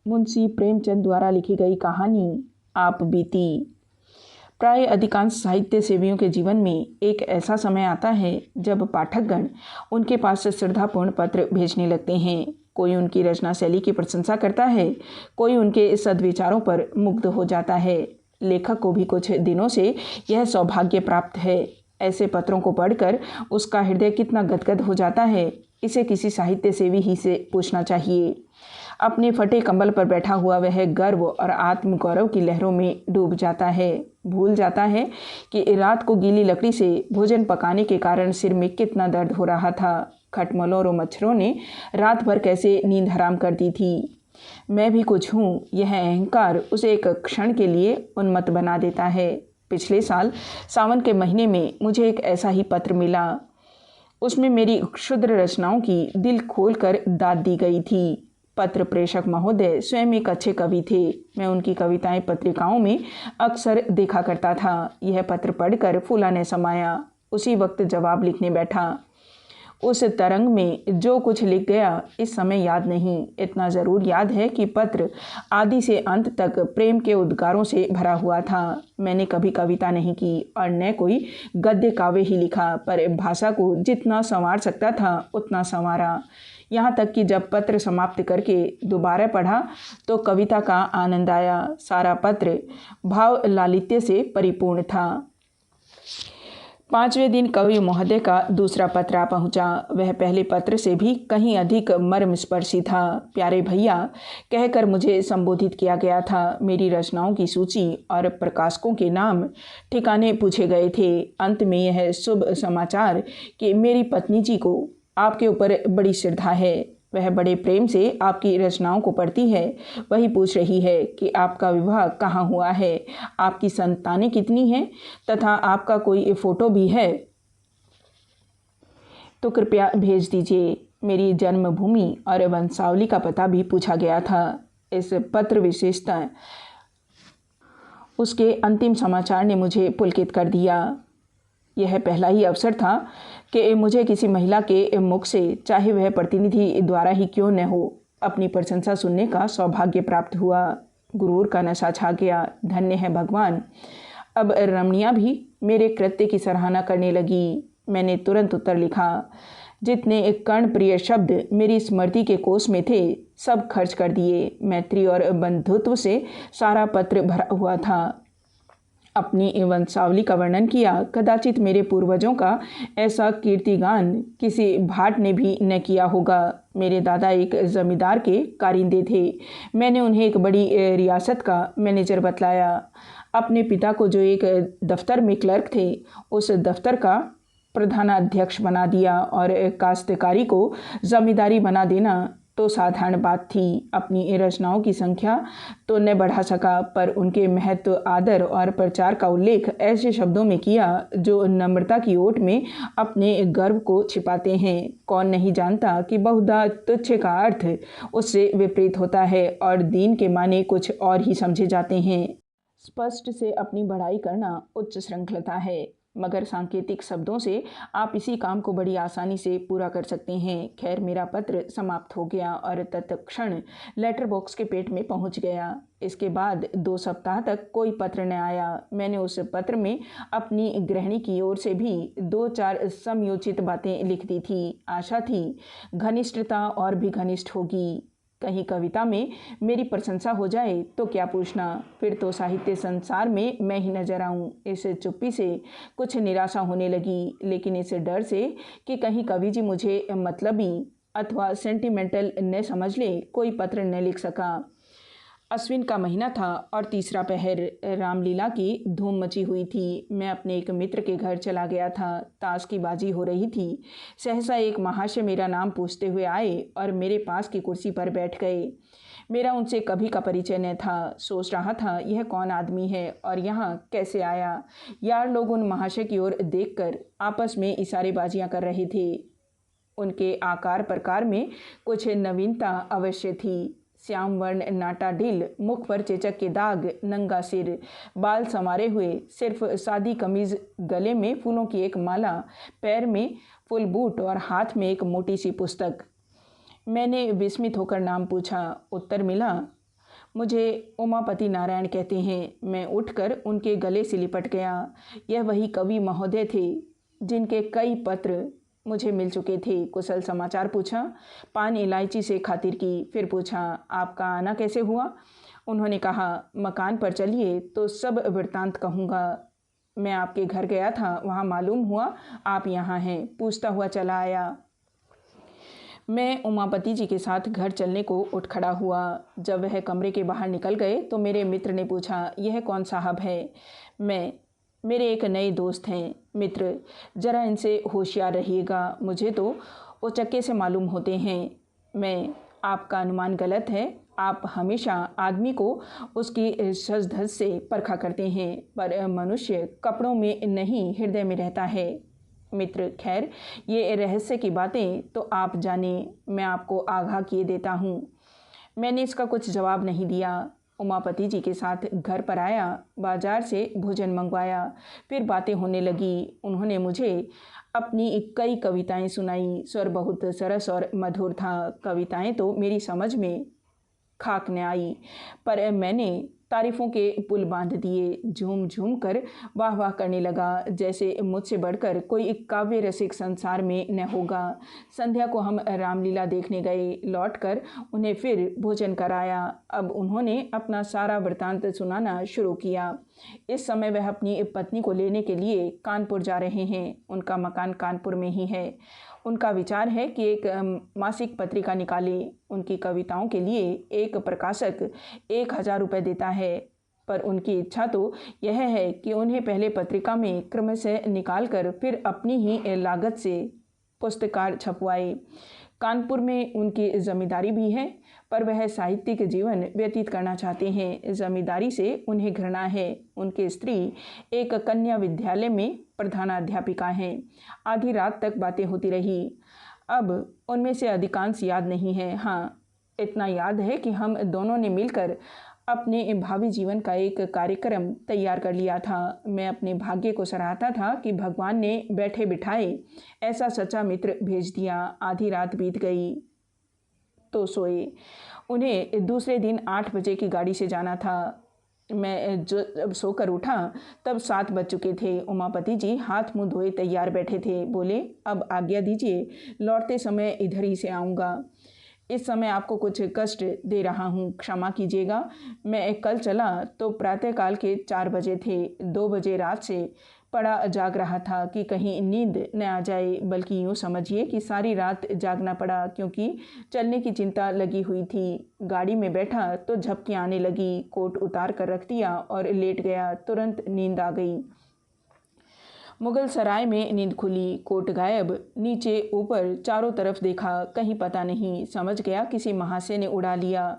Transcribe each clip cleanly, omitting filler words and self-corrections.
मुंशी प्रेमचंद द्वारा लिखी गई कहानी आप बीती। प्राय अधिकांश साहित्य सेवियों के जीवन में एक ऐसा समय आता है जब पाठकगण उनके पास श्रद्धापूर्ण पत्र भेजने लगते हैं। कोई उनकी रचना शैली की प्रशंसा करता है, कोई उनके सद्विचारों पर मुग्ध हो जाता है। लेखक को भी कुछ दिनों से यह सौभाग्य प्राप्त है। ऐसे पत्रों को पढ़कर उसका हृदय कितना गदगद हो जाता है, इसे किसी साहित्य सेवी ही से पूछना चाहिए। अपने फटे कंबल पर बैठा हुआ वह गर्व और आत्मगौरव की लहरों में डूब जाता है। भूल जाता है कि रात को गीली लकड़ी से भोजन पकाने के कारण सिर में कितना दर्द हो रहा था। खटमलों और मच्छरों ने रात भर कैसे नींद हराम कर दी थी। मैं भी कुछ हूँ, यह अहंकार उसे एक क्षण के लिए उन्मत्त बना देता है। पिछले साल सावन के महीने में मुझे एक ऐसा ही पत्र मिला। उसमें मेरी क्षुद्र रचनाओं की दिल खोलकर दाद दी गई थी। पत्र प्रेषक महोदय स्वयं एक अच्छे कवि थे। मैं उनकी कविताएं पत्रिकाओं में अक्सर देखा करता था। यह पत्र पढ़कर फूला ने समाया। उसी वक्त जवाब लिखने बैठा। उस तरंग में जो कुछ लिख गया इस समय याद नहीं। इतना ज़रूर याद है कि पत्र आदि से अंत तक प्रेम के उद्गारों से भरा हुआ था। मैंने कभी कविता नहीं की और न कोई गद्य काव्य ही लिखा, पर भाषा को जितना संवार सकता था उतना संवारा। यहाँ तक कि जब पत्र समाप्त करके दोबारा पढ़ा तो कविता का आनंद आया। सारा पत्र भाव लालित्य से परिपूर्ण था। 5वें दिन कवि महोदय का दूसरा पत्र आ पहुँचा। वह पहले पत्र से भी कहीं अधिक मर्मस्पर्शी था। प्यारे भैया कहकर मुझे संबोधित किया गया था। मेरी रचनाओं की सूची और प्रकाशकों के नाम ठिकाने पूछे गए थे। अंत में यह शुभ समाचार कि मेरी पत्नी जी को आपके ऊपर बड़ी श्रद्धा है। वह बड़े प्रेम से आपकी रचनाओं को पढ़ती है। वही पूछ रही है कि आपका विवाह कहाँ हुआ है, आपकी संतानें कितनी हैं तथा आपका कोई फ़ोटो भी है तो कृपया भेज दीजिए। मेरी जन्मभूमि और वंशावली का पता भी पूछा गया था। इस पत्र विशेषता उसके अंतिम समाचार ने मुझे पुलकित कर दिया। यह पहला ही अवसर था कि मुझे किसी महिला के मुख से, चाहे वह प्रतिनिधि द्वारा ही क्यों न हो, अपनी प्रशंसा सुनने का सौभाग्य प्राप्त हुआ। गुरूर का नशा छा गया। धन्य है भगवान। अब रमणिया भी मेरे कृत्य की सराहना करने लगी। मैंने तुरंत उत्तर लिखा। जितने कर्णप्रिय शब्द मेरी स्मृति के कोष में थे सब खर्च कर दिए। मैत्री और बंधुत्व से सारा पत्र भरा हुआ था। अपनी वंशावली का वर्णन किया। कदाचित मेरे पूर्वजों का ऐसा कीर्तिगान किसी भाट ने भी न किया होगा। मेरे दादा एक जमींदार के कारिंदे थे। मैंने उन्हें एक बड़ी रियासत का मैनेजर बतलाया। अपने पिता को जो एक दफ्तर में क्लर्क थे उस दफ्तर का प्रधानाध्यक्ष बना दिया और काश्तकारी को जमींदारी बना देना तो साधारण बात थी। अपनी रचनाओं की संख्या तो न बढ़ा सका, पर उनके महत्व, आदर और प्रचार का उल्लेख ऐसे शब्दों में किया जो नम्रता की ओट में अपने गर्व को छिपाते हैं। कौन नहीं जानता कि बहुधा तुच्छ का अर्थ उससे विपरीत होता है और दीन के माने कुछ और ही समझे जाते हैं। स्पष्ट से अपनी बढ़ाई करना उच्च श्रृंखलता है, मगर सांकेतिक शब्दों से आप इसी काम को बड़ी आसानी से पूरा कर सकते हैं। खैर, मेरा पत्र समाप्त हो गया और तत्क्षण लेटर बॉक्स के पेट में पहुंच गया। इसके बाद 2 सप्ताह तक कोई पत्र न आया। मैंने उस पत्र में अपनी गृहिणी की ओर से भी 2-4 समयोचित बातें लिख दी थी। आशा थी घनिष्ठता और भी घनिष्ठ होगी। कहीं कविता में मेरी प्रशंसा हो जाए तो क्या पूछना, फिर तो साहित्य संसार में मैं ही नजर आऊं। इस चुप्पी से कुछ निराशा होने लगी, लेकिन इस डर से कि कहीं कवि जी मुझे मतलबी अथवा सेंटिमेंटल न समझ ले, कोई पत्र न लिख सका। अश्विन का महीना था और तीसरा पहर। रामलीला की धूम मची हुई थी। मैं अपने एक मित्र के घर चला गया था। ताश की बाजी हो रही थी। सहसा एक महाशय मेरा नाम पूछते हुए आए और मेरे पास की कुर्सी पर बैठ गए। मेरा उनसे कभी का परिचय न था। सोच रहा था यह कौन आदमी है और यहाँ कैसे आया। यार लोग उन महाशय की ओर देखकर आपस में इशारेबाजियाँ कर रहे थे। उनके आकार प्रकार में कुछ नवीनता अवश्य थी। श्याम वर्ण नाटा ढील, मुख पर चेचक के दाग, नंगा सिर, बाल संवारे हुए, सिर्फ सादी कमीज, गले में फूलों की एक माला, पैर में फुल बूट और हाथ में एक मोटी सी पुस्तक। मैंने विस्मित होकर नाम पूछा। उत्तर मिला, मुझे उमापति नारायण कहते हैं। मैं उठकर उनके गले से लिपट गया। यह वही कवि महोदय थे जिनके कई पत्र मुझे मिल चुके थे। कुशल समाचार पूछा, पान इलायची से खातिर की। फिर पूछा, आपका आना कैसे हुआ? उन्होंने कहा, मकान पर चलिए तो सब वृत्तांत कहूँगा। मैं आपके घर गया था, वहाँ मालूम हुआ आप यहाँ हैं। पूछता हुआ चला आया। मैं उमापति जी के साथ घर चलने को उठ खड़ा हुआ। जब वह कमरे के बाहर निकल गए तो मेरे मित्र ने पूछा, यह कौन साहब है? मेरे एक नए दोस्त हैं। मित्र, ज़रा इनसे होशियार रहिएगा, मुझे तो उचक्के से मालूम होते हैं। आपका अनुमान गलत है। आप हमेशा आदमी को उसकी सज धज से परखा करते हैं, पर मनुष्य कपड़ों में नहीं हृदय में रहता है। मित्र, खैर ये रहस्य की बातें तो आप जाने, मैं आपको आगाह किए देता हूँ। मैंने इसका कुछ जवाब नहीं दिया। उमापति जी के साथ घर पर आया, बाजार से भोजन मंगवाया, फिर बातें होने लगी। उन्होंने मुझे अपनी कई कविताएं सुनाई। स्वर बहुत सरस और मधुर था। कविताएं तो मेरी समझ में खाक न आई, पर मैंने तारीफ़ों के पुल बांध दिए। झूम झूम कर वाह वाह करने लगा, जैसे मुझसे बढ़कर कोई काव्य रसिक संसार में न होगा। संध्या को हम रामलीला देखने गए। लौटकर उन्हें फिर भोजन कराया। अब उन्होंने अपना सारा वृत्तांत सुनाना शुरू किया। इस समय वह अपनी पत्नी को लेने के लिए कानपुर जा रहे हैं। उनका मकान कानपुर में ही है। उनका विचार है कि एक मासिक पत्रिका निकालें। उनकी कविताओं के लिए एक प्रकाशक 1000 रुपये देता है, पर उनकी इच्छा तो यह है कि उन्हें पहले पत्रिका में क्रमशः निकालकर फिर अपनी ही लागत से पुस्तकार छपवाए। कानपुर में उनकी जमींदारी भी है, पर वह साहित्यिक जीवन व्यतीत करना चाहते हैं। जमींदारी से उन्हें घृणा है। उनकी स्त्री एक कन्या विद्यालय में प्रधानाध्यापिका हैं। आधी रात तक बातें होती रही। अब उनमें से अधिकांश याद नहीं है। हाँ, इतना याद है कि हम दोनों ने मिलकर अपने भावी जीवन का एक कार्यक्रम तैयार कर लिया था। मैं अपने भाग्य को सराहता था कि भगवान ने बैठे बिठाए ऐसा सच्चा मित्र भेज दिया। आधी रात बीत गई तो सोए। उन्हें दूसरे दिन 8 बजे की गाड़ी से जाना था। मैं जब सोकर उठा तब 7 बज चुके थे। उमापति जी हाथ मुंह धोए तैयार बैठे थे। बोले, अब आज्ञा दीजिए, लौटते समय इधर ही से आऊँगा। इस समय आपको कुछ कष्ट दे रहा हूँ, क्षमा कीजिएगा। मैं कल चला तो प्रातःकाल के 4 बजे थे। 2 बजे रात से पड़ा जाग रहा था कि कहीं नींद न आ जाए, बल्कि यूँ समझिए कि सारी रात जागना पड़ा, क्योंकि चलने की चिंता लगी हुई थी। गाड़ी में बैठा तो झपकी आने लगी। कोट उतार कर रख दिया और लेट गया। तुरंत नींद आ गई। मुगल सराय में नींद खुली। कोट गायब। नीचे ऊपर चारों तरफ देखा, कहीं पता नहीं। समझ गया किसी महाशय ने उड़ा लिया।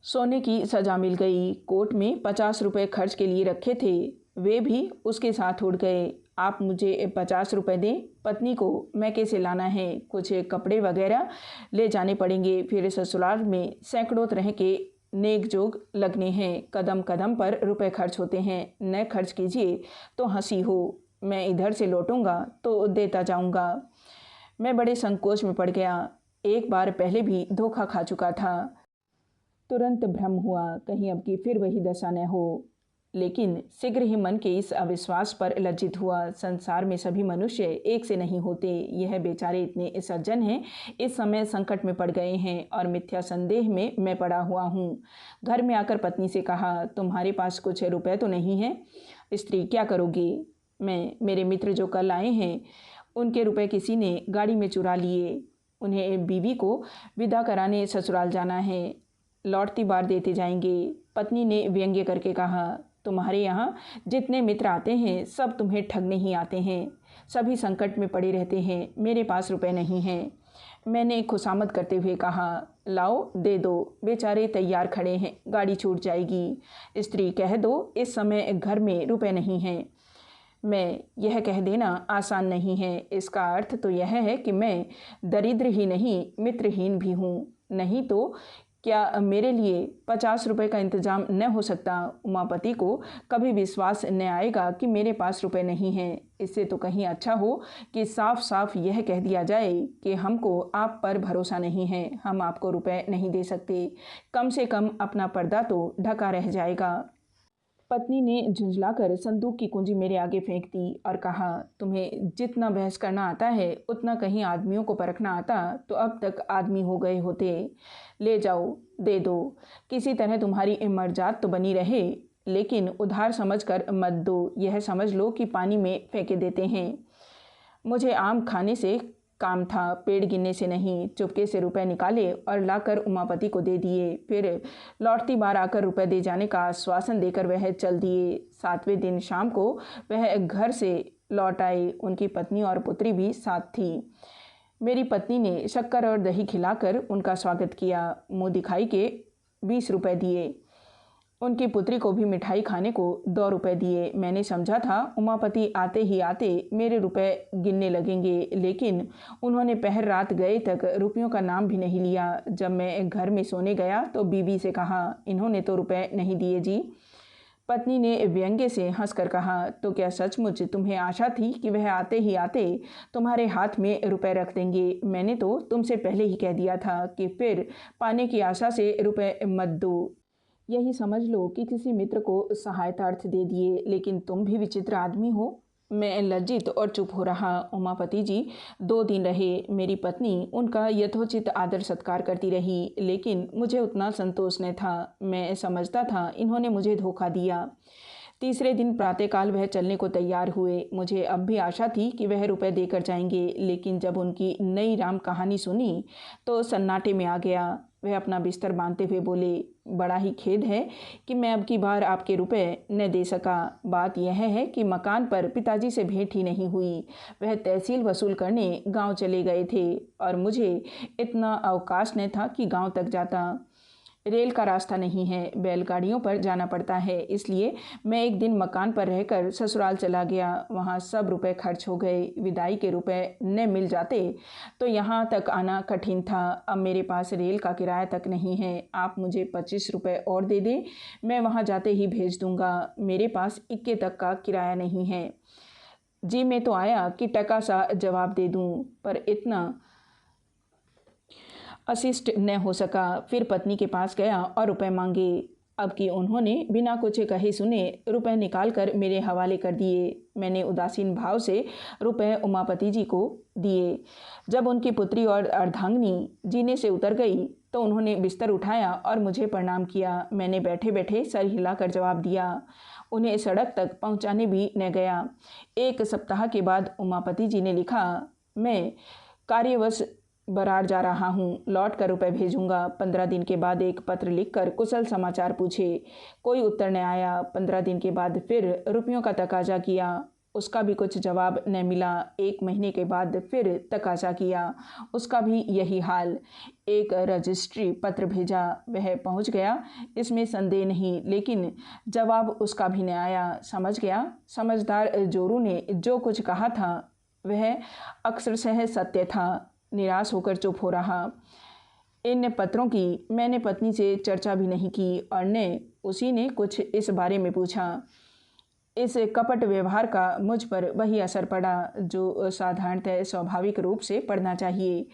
सोने की सजा मिल गई। कोट में 50 रुपये खर्च के लिए रखे थे, वे भी उसके साथ उड़ गए। आप मुझे 50 रुपये दें, पत्नी को मैं कैसे लाना है, कुछ कपड़े वगैरह ले जाने पड़ेंगे। फिर ससुराल में सैकड़ों तरह के नेक जोग लगने हैं। कदम कदम पर रुपए खर्च होते हैं। न खर्च कीजिए तो हंसी हो। मैं इधर से लौटूंगा तो देता जाऊंगा। मैं बड़े संकोच में पड़ गया। एक बार पहले भी धोखा खा चुका था। तुरंत भ्रम हुआ, कहीं अब की फिर वही दशा न हो। लेकिन शीघ्र ही मन के इस अविश्वास पर लज्जित हुआ। संसार में सभी मनुष्य एक से नहीं होते। यह बेचारे इतने सज्जन हैं, इस समय संकट में पड़ गए हैं और मिथ्या संदेह में मैं पड़ा हुआ हूँ। घर में आकर पत्नी से कहा, तुम्हारे पास कुछ रुपए तो नहीं हैं? स्त्री, क्या करोगे? मेरे मित्र जो कल आए हैं, उनके रुपए किसी ने गाड़ी में चुरा लिए। उन्हें बीवी को विदा कराने ससुराल जाना है, लौटती बार देते जाएंगे। पत्नी ने व्यंग्य करके कहा, तुम्हारे यहाँ जितने मित्र आते हैं सब तुम्हें ठगने ही आते हैं। सभी संकट में पड़े रहते हैं। मेरे पास रुपए नहीं हैं। मैंने खुशामद करते हुए कहा, लाओ दे दो, बेचारे तैयार खड़े हैं, गाड़ी छूट जाएगी। स्त्री, कह दो इस समय घर में रुपए नहीं हैं। यह कह देना आसान नहीं है। इसका अर्थ तो यह है कि मैं दरिद्र ही नहीं, मित्रहीन भी हूँ। नहीं तो क्या मेरे लिए 50 रुपये का इंतज़ाम न हो सकता? उमापति को कभी विश्वास न आएगा कि मेरे पास रुपए नहीं हैं। इससे तो कहीं अच्छा हो कि साफ साफ यह कह दिया जाए कि हमको आप पर भरोसा नहीं है, हम आपको रुपए नहीं दे सकते। कम से कम अपना पर्दा तो ढका रह जाएगा। पत्नी ने झुंझलाकर संदूक की कुंजी मेरे आगे फेंक दी और कहा, तुम्हें जितना बहस करना आता है उतना कहीं आदमियों को परखना आता तो अब तक आदमी हो गए होते। ले जाओ, दे दो, किसी तरह तुम्हारी मर्जात तो बनी रहे, लेकिन उधार समझकर मत दो, यह समझ लो कि पानी में फेंके देते हैं। मुझे आम खाने से काम था, पेड़ गिनने से नहीं। चुपके से रुपए निकाले और लाकर उमापति को दे दिए। फिर लौटती बार आकर रुपए दे जाने का आश्वासन देकर वह चल दिए। 7वें दिन शाम को वह घर से लौट आए। उनकी पत्नी और पुत्री भी साथ थी। मेरी पत्नी ने शक्कर और दही खिलाकर उनका स्वागत किया। मुँह दिखाई के 20 रुपये दिए। उनकी पुत्री को भी मिठाई खाने को 2 रुपये दिए। मैंने समझा था उमापति आते ही आते मेरे रुपए गिनने लगेंगे, लेकिन उन्होंने पहर रात गए तक रुपयों का नाम भी नहीं लिया। जब मैं घर में सोने गया तो बीवी से कहा, इन्होंने तो रुपए नहीं दिए जी। पत्नी ने व्यंग्य से हंसकर कहा, तो क्या सचमुच तुम्हें आशा थी कि वह आते ही आते तुम्हारे हाथ में रुपए रख देंगे? मैंने तो तुमसे पहले ही कह दिया था कि फिर पाने की आशा से रुपए मत दो। यही समझ लो कि किसी मित्र को सहायतार्थ दे दिए, लेकिन तुम भी विचित्र आदमी हो। मैं लज्जित और चुप हो रहा। उमापति जी 2 दिन रहे। मेरी पत्नी उनका यथोचित आदर सत्कार करती रही, लेकिन मुझे उतना संतोष न था। मैं समझता था इन्होंने मुझे धोखा दिया। तीसरे दिन प्रातःकाल वह चलने को तैयार हुए। मुझे अब भी आशा थी कि वह रुपए देकर जाएंगे, लेकिन जब उनकी नई राम कहानी सुनी तो सन्नाटे में आ गया। वह अपना बिस्तर बांधते हुए बोले, बड़ा ही खेद है कि मैं अब की बार आपके रुपए न दे सका। बात यह है कि मकान पर पिताजी से भेंट ही नहीं हुई। वह तहसील वसूल करने गांव चले गए थे और मुझे इतना अवकाश न था कि गांव तक जाता। रेल का रास्ता नहीं है, बैलगाड़ियों पर जाना पड़ता है। इसलिए मैं एक दिन मकान पर रहकर ससुराल चला गया। वहाँ सब रुपए खर्च हो गए। विदाई के रुपए न मिल जाते तो यहाँ तक आना कठिन था। अब मेरे पास रेल का किराया तक नहीं है। आप मुझे 25 रुपये और दे दें, मैं वहाँ जाते ही भेज दूँगा। मेरे पास इक्के तक का किराया नहीं है। जी मैं तो आया कि टका सा जवाब दे दूँ, पर इतना अशिष्ट न हो सका। फिर पत्नी के पास गया और रुपए मांगे। अब कि उन्होंने बिना कुछ कहे सुने रुपए निकालकर मेरे हवाले कर दिए। मैंने उदासीन भाव से रुपए उमापति जी को दिए। जब उनकी पुत्री और अर्धांगिनी जीने से उतर गई तो उन्होंने बिस्तर उठाया और मुझे प्रणाम किया। मैंने बैठे बैठे सर हिलाकर जवाब दिया। उन्हें सड़क तक पहुंचाने भी न गया। 1 सप्ताह के बाद उमापति जी ने लिखा, मैं कार्यवश बरार जा रहा हूँ, लौट कर रुपये भेजूंगा। 15 दिन के बाद एक पत्र लिखकर कुशल समाचार पूछे। कोई उत्तर न आया। 15 दिन के बाद फिर रुपयों का तकाजा किया, उसका भी कुछ जवाब न मिला। 1 महीने के बाद फिर तकाजा किया, उसका भी यही हाल। एक रजिस्ट्री पत्र भेजा, वह पहुंच गया, इसमें संदेह नहीं, लेकिन जवाब उसका भी न आया। समझ गया समझदार जोरू ने जो कुछ कहा था वह अक्षरशः सत्य था। निराश होकर चुप हो रहा। इन पत्रों की मैंने पत्नी से चर्चा भी नहीं की और न उसी ने कुछ इस बारे में पूछा। इस कपट व्यवहार का मुझ पर वही असर पड़ा जो साधारणतः स्वाभाविक रूप से पड़ना चाहिए।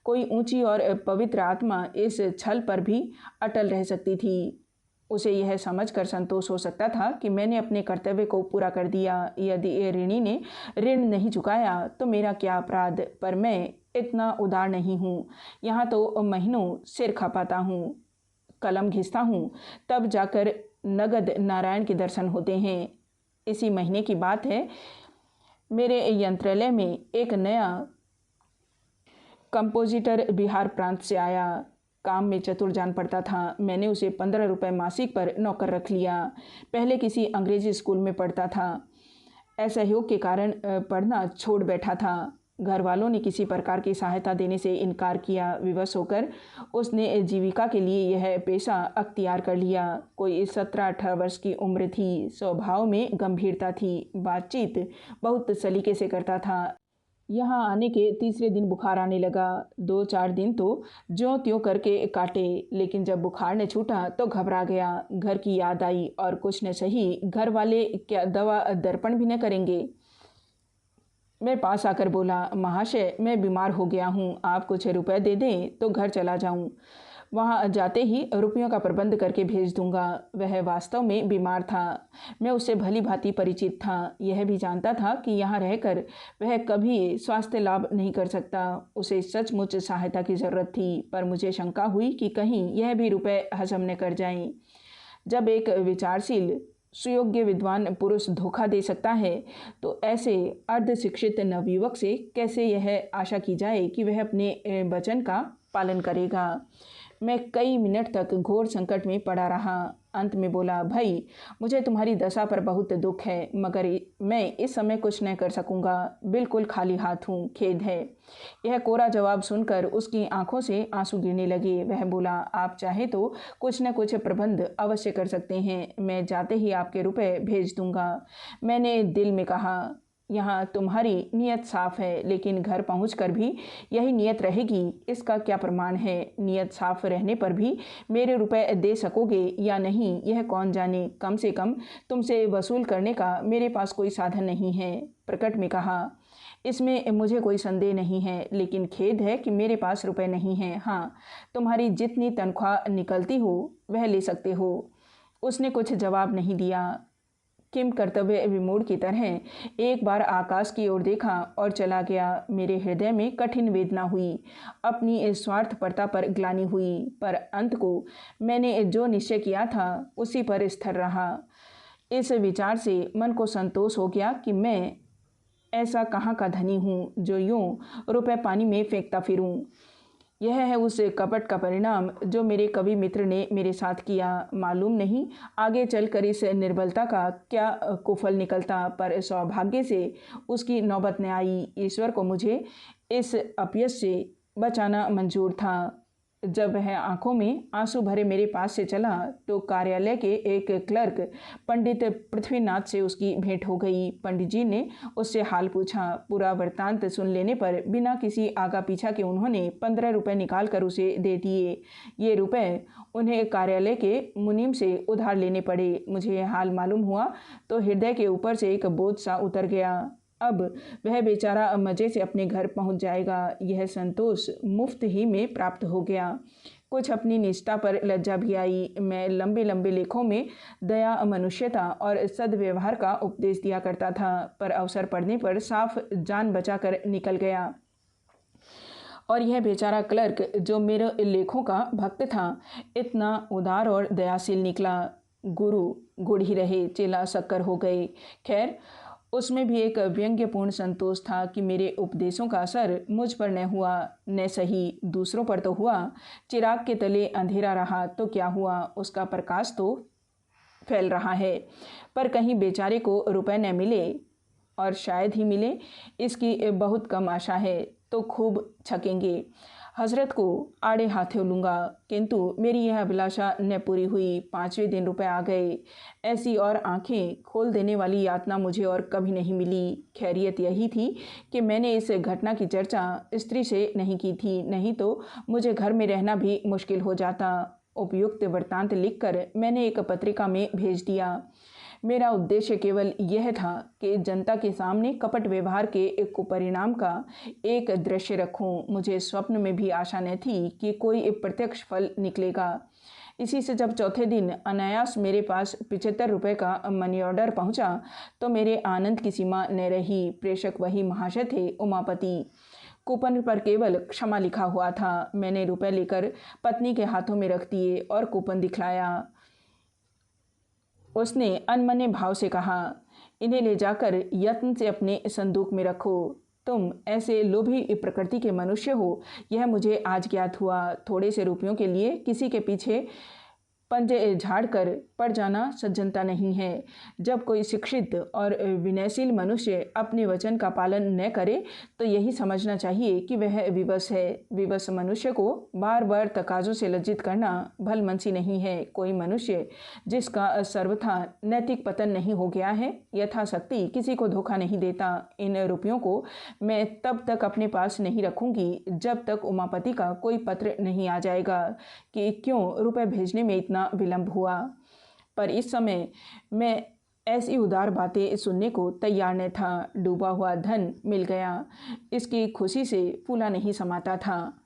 कोई ऊंची और पवित्र आत्मा इस छल पर भी अटल रह सकती थी। उसे यह समझकर संतोष हो सकता था कि मैंने अपने कर्तव्य को पूरा कर दिया। यदि ऋणी ने ऋण नहीं चुकाया तो मेरा क्या अपराध, पर मैं इतना उदार नहीं हूँ। यहाँ तो महीनों सिर खपाता हूँ, कलम घिसता हूँ, तब जाकर नगद नारायण के दर्शन होते हैं। इसी महीने की बात है, मेरे यंत्रालय में एक नया कंपोजिटर बिहार प्रांत से आया। काम में चतुर जान पड़ता था। मैंने उसे 15 रुपये मासिक पर नौकर रख लिया। पहले किसी अंग्रेजी स्कूल में पढ़ता था। असहयोग के कारण पढ़ना छोड़ बैठा था। घर वालों ने किसी प्रकार की सहायता देने से इनकार किया। विवश होकर उसने जीविका के लिए यह पेशा अख्तियार कर लिया। कोई 17-18 वर्ष की उम्र थी। स्वभाव में गंभीरता थी। बातचीत बहुत सलीके से करता था। यहाँ आने के तीसरे दिन बुखार आने लगा। 2-4 दिन तो ज्यों त्यों करके काटे, लेकिन जब बुखार ने छूटा तो घबरा गया। घर की याद आई और कुछ न सही घर वाले क्या दवा दर्पण भी न करेंगे। मेरे पास आकर बोला, महाशय मैं बीमार हो गया हूँ, आप कुछ रुपए दे दें तो घर चला जाऊँ। वहाँ जाते ही रुपयों का प्रबंध करके भेज दूंगा। वह वास्तव में बीमार था। मैं उससे भली भांति परिचित था। यह भी जानता था कि यहाँ रहकर वह कभी स्वास्थ्य लाभ नहीं कर सकता। उसे सचमुच सहायता की ज़रूरत थी, पर मुझे शंका हुई कि कहीं यह भी रुपए हजम न कर जाएं। जब एक विचारशील सुयोग्य विद्वान पुरुष धोखा दे सकता है तो ऐसे अर्धशिक्षित नवयुवक से कैसे यह आशा की जाए कि वह अपने वचन का पालन करेगा। मैं कई मिनट तक घोर संकट में पड़ा रहा। अंत में बोला, भाई मुझे तुम्हारी दशा पर बहुत दुख है, मगर मैं इस समय कुछ न कर सकूंगा। बिल्कुल खाली हाथ हूँ, खेद है। यह कोरा जवाब सुनकर उसकी आंखों से आंसू गिरने लगे। वह बोला, आप चाहे तो कुछ न कुछ प्रबंध अवश्य कर सकते हैं। मैं जाते ही आपके रुपए भेज दूंगा। मैंने दिल में कहा, यहाँ तुम्हारी नीयत साफ है, लेकिन घर पहुंचकर भी यही नीयत रहेगी, इसका क्या प्रमाण है। नीयत साफ रहने पर भी मेरे रुपए दे सकोगे या नहीं यह कौन जाने। कम से कम तुमसे वसूल करने का मेरे पास कोई साधन नहीं है। प्रकट में कहा, इसमें मुझे कोई संदेह नहीं है, लेकिन खेद है कि मेरे पास रुपए नहीं हैं। हाँ, तुम्हारी जितनी तनख्वाह निकलती हो वह ले सकते हो। उसने कुछ जवाब नहीं दिया। किम कर्तव्य विमूढ़ की तरह एक बार आकाश की ओर देखा और चला गया। मेरे हृदय में कठिन वेदना हुई, अपनी स्वार्थपरता पर ग्लानि हुई, पर अंत को मैंने जो निश्चय किया था उसी पर स्थिर रहा। इस विचार से मन को संतोष हो गया कि मैं ऐसा कहाँ का धनी हूँ जो यूँ रुपए पानी में फेंकता फिरूँ। यह है उस कपट का परिणाम जो मेरे कवि मित्र ने मेरे साथ किया। मालूम नहीं आगे चलकर इस निर्बलता का क्या कुफल निकलता, पर सौभाग्य से उसकी नौबत न आई। ईश्वर को मुझे इस अपयश से बचाना मंजूर था। जब वह आंखों में आंसू भरे मेरे पास से चला तो कार्यालय के एक क्लर्क पंडित पृथ्वीनाथ से उसकी भेंट हो गई। पंडित जी ने उससे हाल पूछा। पूरा वृत्तांत सुन लेने पर बिना किसी आगा पीछा के उन्होंने 15 रुपये निकाल कर उसे दे दिए। ये रुपए उन्हें कार्यालय के मुनीम से उधार लेने पड़े। मुझे यह हाल मालूम हुआ तो हृदय के ऊपर से एक बोझ सा उतर गया। अब वह बेचारा मज़े से अपने घर पहुंच जाएगा, यह संतोष मुफ्त ही में प्राप्त हो गया। कुछ अपनी निष्ठा पर लज्जा भी आई। मैं लंबे लंबे लेखों में दया, मनुष्यता और सद्व्यवहार का उपदेश दिया करता था, पर अवसर पड़ने पर साफ जान बचाकर निकल गया। और यह बेचारा क्लर्क जो मेरे लेखों का भक्त था, इतना उदार और दयाशील निकला। गुरु गुड़ ही रहे, चेला शक्कर हो गए। खैर, उसमें भी एक व्यंग्यपूर्ण संतोष था कि मेरे उपदेशों का असर मुझ पर न हुआ, न सही दूसरों पर तो हुआ। चिराग के तले अंधेरा रहा तो क्या हुआ, उसका प्रकाश तो फैल रहा है। पर कहीं बेचारे को रुपए न मिले, और शायद ही मिले, इसकी बहुत कम आशा है। तो खूब छकेंगे, हजरत को आड़े हाथों लूँगा। किंतु मेरी यह अभिलाषा न पूरी हुई। 5वें दिन रुपए आ गए। ऐसी और आंखें खोल देने वाली यातना मुझे और कभी नहीं मिली। खैरियत यही थी कि मैंने इस घटना की चर्चा स्त्री से नहीं की थी, नहीं तो मुझे घर में रहना भी मुश्किल हो जाता। उपयुक्त वृत्तांत लिखकर मैंने एक पत्रिका में भेज दिया। मेरा उद्देश्य केवल यह था कि जनता के सामने कपट व्यवहार के एक कुपरिणाम का एक दृश्य रखूं। मुझे स्वप्न में भी आशा न थी कि कोई प्रत्यक्ष फल निकलेगा। इसी से जब चौथे दिन अनायास मेरे पास 75 रुपये का मनी ऑर्डर पहुंचा तो मेरे आनंद की सीमा न रही। प्रेषक वही महाशय थे, उमापति। कूपन पर केवल क्षमा लिखा हुआ था। मैंने रुपए लेकर पत्नी के हाथों में रख दिए और कूपन दिखलाया। उसने अनमने भाव से कहा, इन्हें ले जाकर यत्न से अपने संदूक में रखो। तुम ऐसे लोभी प्रकृति के मनुष्य हो, यह मुझे आज ज्ञात हुआ। थोड़े से रुपयों के लिए किसी के पीछे पंजे झाड़कर पड़ जाना सज्जनता नहीं है। जब कोई शिक्षित और विनयशील मनुष्य अपने वचन का पालन न करे तो यही समझना चाहिए कि वह विवश है। विवश मनुष्य को बार बार तकाजों से लज्जित करना भलमनसी नहीं है। कोई मनुष्य जिसका सर्वथा नैतिक पतन नहीं हो गया है यथाशक्ति किसी को धोखा नहीं देता। इन रुपयों को मैं तब तक अपने पास नहीं रखूंगी जब तक उमापति का कोई पत्र नहीं आ जाएगा कि क्यों रुपए भेजने में इतना विलंब हुआ। पर इस समय मैं ऐसी उदार बातें सुनने को तैयार न था। डूबा हुआ धन मिल गया, इसकी खुशी से फूला नहीं समाता था।